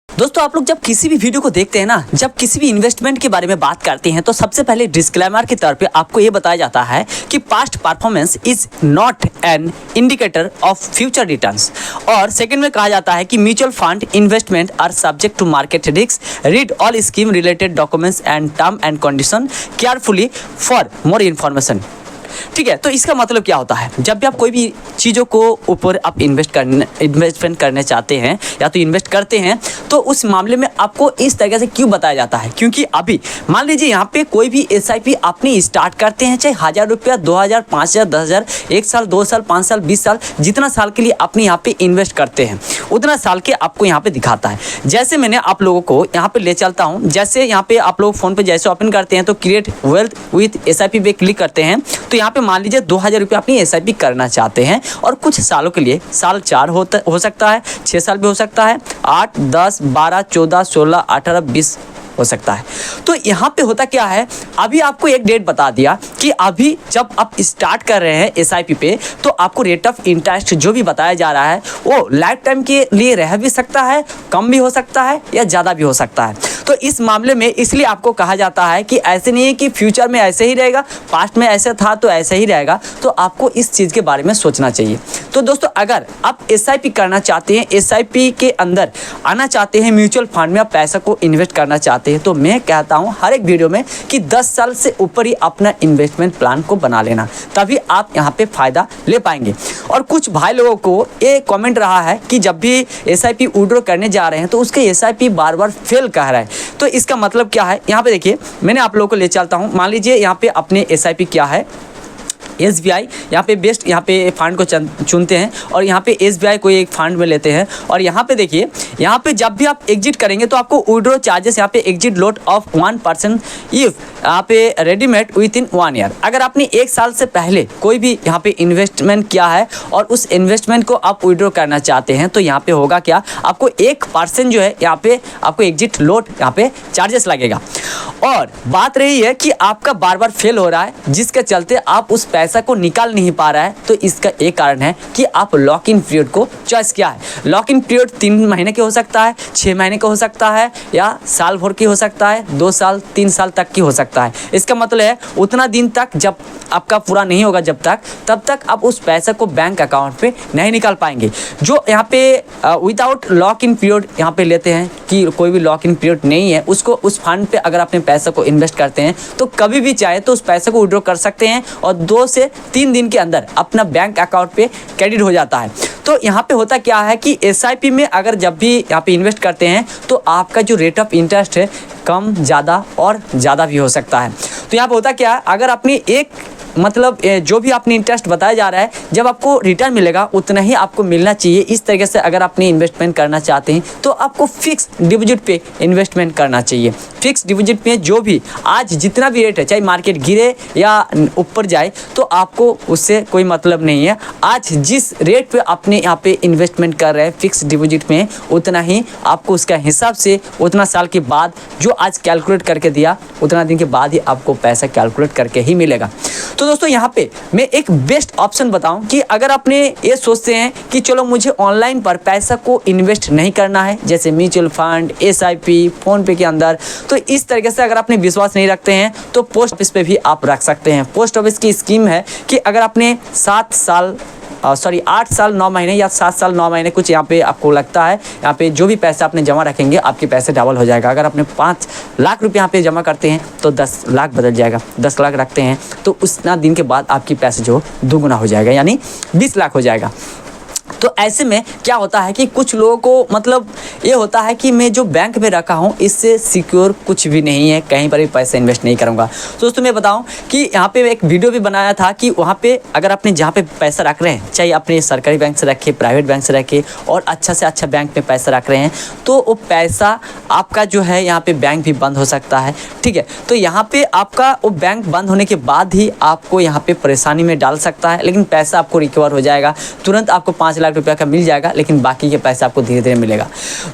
दोस्तों आप लोग जब किसी भी वीडियो को देखते हैं ना, जब किसी भी इन्वेस्टमेंट के बारे में बात करते हैं तो सबसे पहले डिस्क्लेमर के तौर पे आपको ये बताया जाता है कि past performance is not an indicator of future returns. और सेकंड में कहा जाता है कि mutual fund investment are subject to market risk, read all scheme related documents and term and condition carefully for more information. ठीक है, तो इसका मतलब क्या होता है, जब भी आप कोई भी चीज़ों को ऊपर आप इन्वेस्टमेंट करने चाहते हैं या तो इन्वेस्ट करते हैं तो उस मामले में आपको इस तरीके से क्यों बताया जाता है, क्योंकि अभी मान लीजिए यहाँ पे कोई भी SIP आपने स्टार्ट करते हैं, चाहे 1000 रुपया, 2000, 5000, 10,000, 1 साल, 2 साल, 5 साल, 20 साल, जितना साल के लिए आपने यहाँ पे इन्वेस्ट करते हैं उतना साल के आपको यहाँ पे दिखाता है। जैसे मैंने आप लोगों को यहाँ पे ले चलता हूँ, जैसे यहाँ पे आप लोग फ़ोन पे जैसे ओपन करते हैं तो क्रिएट वेल्थ विथ SIP पे क्लिक करते हैं तो यहाँ पे मान लीजिए 2000 रुपये अपनी SIP करना चाहते हैं और कुछ सालों के लिए, साल 4 हो सकता है, 6 साल भी हो सकता है, 8, 10, 12, 14, 16, 18, 20 हो सकता है। तो यहाँ पे होता क्या है, अभी आपको एक डेट बता दिया कि अभी जब आप स्टार्ट कर रहे हैं SIP पे तो आपको रेट ऑफ इंटरेस्ट जो भी बताया जा रहा है वो लाइफ टाइम के लिए रह भी सकता है, कम भी हो सकता है या ज़्यादा भी हो सकता है। तो इस मामले में इसलिए आपको कहा जाता है कि ऐसे नहीं है कि फ्यूचर में ऐसे ही रहेगा, पास्ट में ऐसे था तो ऐसे ही रहेगा, तो आपको इस चीज़ के बारे में सोचना चाहिए। तो दोस्तों अगर आप SIP करना चाहते हैं, SIP के अंदर आना चाहते हैं, म्यूचुअल फंड में आप पैसा को इन्वेस्ट करना चाहते हैं, तो मैं कहता हूं हर एक वीडियो में कि 10 साल से ऊपर ही अपना इन्वेस्टमेंट प्लान को बना लेना, तभी आप यहां पे फ़ायदा ले पाएंगे। और कुछ भाई लोगों को ये कमेंट रहा है कि जब भी SIP विड्रॉ करने जा रहे हैं तो उसके SIP बार बार फेल कह रहा है, तो इसका मतलब क्या है। यहाँ पे देखिए मैंने आप लोगों को ले चलता हूँ, मान लीजिए यहाँ पे अपने SIP क्या है, SBI यहाँ पे बेस्ट, यहाँ पे फंड को चुनते हैं और यहाँ पे SBI को एक फंड में लेते हैं और यहाँ पे देखिए, यहाँ पे जब भी आप एग्जिट करेंगे तो आपको विड्रॉ चार्जेस यहाँ पे एग्जिट लोड ऑफ 1% इफ यहाँ पे रेडीमेड विद इन 1 ईयर। अगर आपने 1 साल से पहले कोई भी यहाँ पे इन्वेस्टमेंट किया है और उस इन्वेस्टमेंट को आप विड्रॉ करना चाहते हैं तो यहाँ पे होगा क्या, आपको 1% जो है यहाँ पे आपको एग्जिट लोड यहाँ पे चार्जेस लगेगा। और बात रही है कि आपका बार बार फेल हो रहा है जिसके चलते आप उस पैसा को निकाल नहीं पा रहा है, तो इसका एक कारण है कि आप लॉक इन पीरियड को चॉइस किया है। लॉक इन पीरियड 3 महीने के हो सकता है, 6 महीने का हो सकता है या साल भर की हो सकता है, 2 साल 3 साल तक की हो सकता है। इसका मतलब है उतना दिन तक जब आपका पूरा नहीं होगा तब तक आप उस पैसे को बैंक अकाउंट पे नहीं निकाल पाएंगे। जो यहाँ पे विदाउट लॉक इन पीरियड यहाँ पे लेते हैं कि कोई भी लॉक इन पीरियड नहीं है, उसको उस फंड पे अगर अपने पैसे को इन्वेस्ट करते हैं तो कभी भी चाहे तो उस पैसे को विड्रॉ कर सकते हैं और 2 से 3 दिन के अंदर अपना बैंक अकाउंट पे क्रेडिट हो जाता है। तो यहाँ पे होता क्या है कि SIP में अगर जब भी यहाँ पे इन्वेस्ट करते हैं तो आपका जो रेट ऑफ इंटरेस्ट है कम, ज़्यादा और ज़्यादा भी हो सकता है। तो यहाँ पे होता क्या है, अगर अपनी एक मतलब जो भी आपने इंटरेस्ट बताया जा रहा है जब आपको रिटर्न मिलेगा उतना ही आपको मिलना चाहिए। इस तरीके से अगर आपने इन्वेस्टमेंट करना चाहते हैं तो आपको फिक्स डिपॉजिट पे इन्वेस्टमेंट करना चाहिए। फिक्स डिपॉजिट में जो भी आज जितना भी रेट है, चाहे मार्केट गिरे या ऊपर जाए, तो आपको उससे कोई मतलब नहीं है। आज जिस रेट पे आपने यहाँ पे इन्वेस्टमेंट कर रहे हैं फिक्स डिपॉजिट में, उतना ही आपको उसका हिसाब से उतना साल के बाद जो आज कैलकुलेट करके दिया उतना दिन के बाद ही आपको पैसा कैलकुलेट करके ही मिलेगा। तो दोस्तों यहाँ पे मैं एक बेस्ट ऑप्शन बताऊं कि अगर आपने ये सोचते हैं कि चलो मुझे ऑनलाइन पर पैसा को इन्वेस्ट नहीं करना है, जैसे म्यूचुअल फंड, SIP, फ़ोन पे के अंदर, तो इस तरीके से अगर आपने विश्वास नहीं रखते हैं तो पोस्ट ऑफिस पे भी आप रख सकते हैं। पोस्ट ऑफिस की स्कीम है कि अगर आपने 8 साल 9 महीने या 7 साल 9 महीने कुछ यहाँ पे आपको लगता है, यहाँ पे जो भी पैसा आपने जमा रखेंगे आपके पैसे डबल हो जाएगा। अगर आपने 5 लाख रुपये यहाँ पे जमा करते हैं तो 10 लाख बदल जाएगा, 10 लाख रखते हैं तो उतना दिन के बाद आपकी पैसे जो दुगुना हो जाएगा, यानी 20 लाख हो जाएगा। तो ऐसे में क्या होता है कि कुछ लोगों को मतलब ये होता है कि मैं जो बैंक में रखा हूँ इससे सिक्योर कुछ भी नहीं है, कहीं पर भी पैसा इन्वेस्ट नहीं करूँगा। तो दोस्तों मैं बताऊँ कि यहाँ पे एक वीडियो भी बनाया था कि वहाँ पे अगर आपने जहाँ पे पैसा रख रहे हैं, चाहे अपने सरकारी बैंक से रखे, प्राइवेट बैंक से रखे और अच्छा से अच्छा बैंक में पैसा रख रहे हैं, तो वो पैसा आपका जो है यहाँ पे बैंक भी बंद हो सकता है। ठीक है, तो यहाँ पे आपका वो बैंक बंद होने के बाद ही आपको यहाँ पे परेशानी में डाल सकता है, लेकिन पैसा आपको रिकवर हो जाएगा तुरंत। आपको 5 लाख रुपया का मिल जाएगा, लेकिन बाकी के पैसा आपको धीरे धीरे मिलेगा।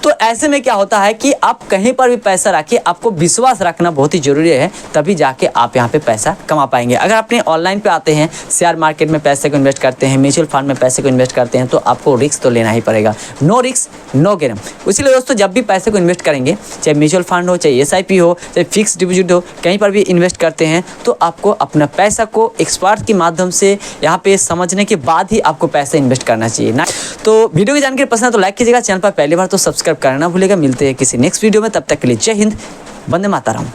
तो ऐसे में क्या होता है कि आप कहीं पर भी पैसा रखिए, आपको विश्वास रखना बहुत ही जरूरी है, तभी जाके आप यहाँ पे पैसा कमा पाएंगे। अगर अपने ऑनलाइन पे आते हैं, शेयर मार्केट में पैसे को इन्वेस्ट करते हैं, म्यूचुअल फंड में पैसे को इन्वेस्ट करते हैं, तो आपको रिस्क तो लेना ही पड़ेगा। No risk no gain. इसलिए दोस्तों जब भी पैसे को इन्वेस्ट करेंगे, चाहे म्यूचुअल फंड हो, चाहे SIP हो, चाहे फिक्स डिपॉजिट हो, कहीं पर भी इन्वेस्ट करते हैं तो आपको अपना पैसा को एक्सपर्ट के माध्यम से यहाँ पे समझने के बाद ही आपको पैसा इन्वेस्ट करना चाहिए ना। तो वीडियो की जानकारी पसंद है तो लाइक कीजिएगा, चैनल पर पहली बार तो सब्सक्राइब करना भूलेगा। मिलते हैं किसी नेक्स्ट वीडियो में, तब तक के लिए जय हिंद, वंदे मातरम।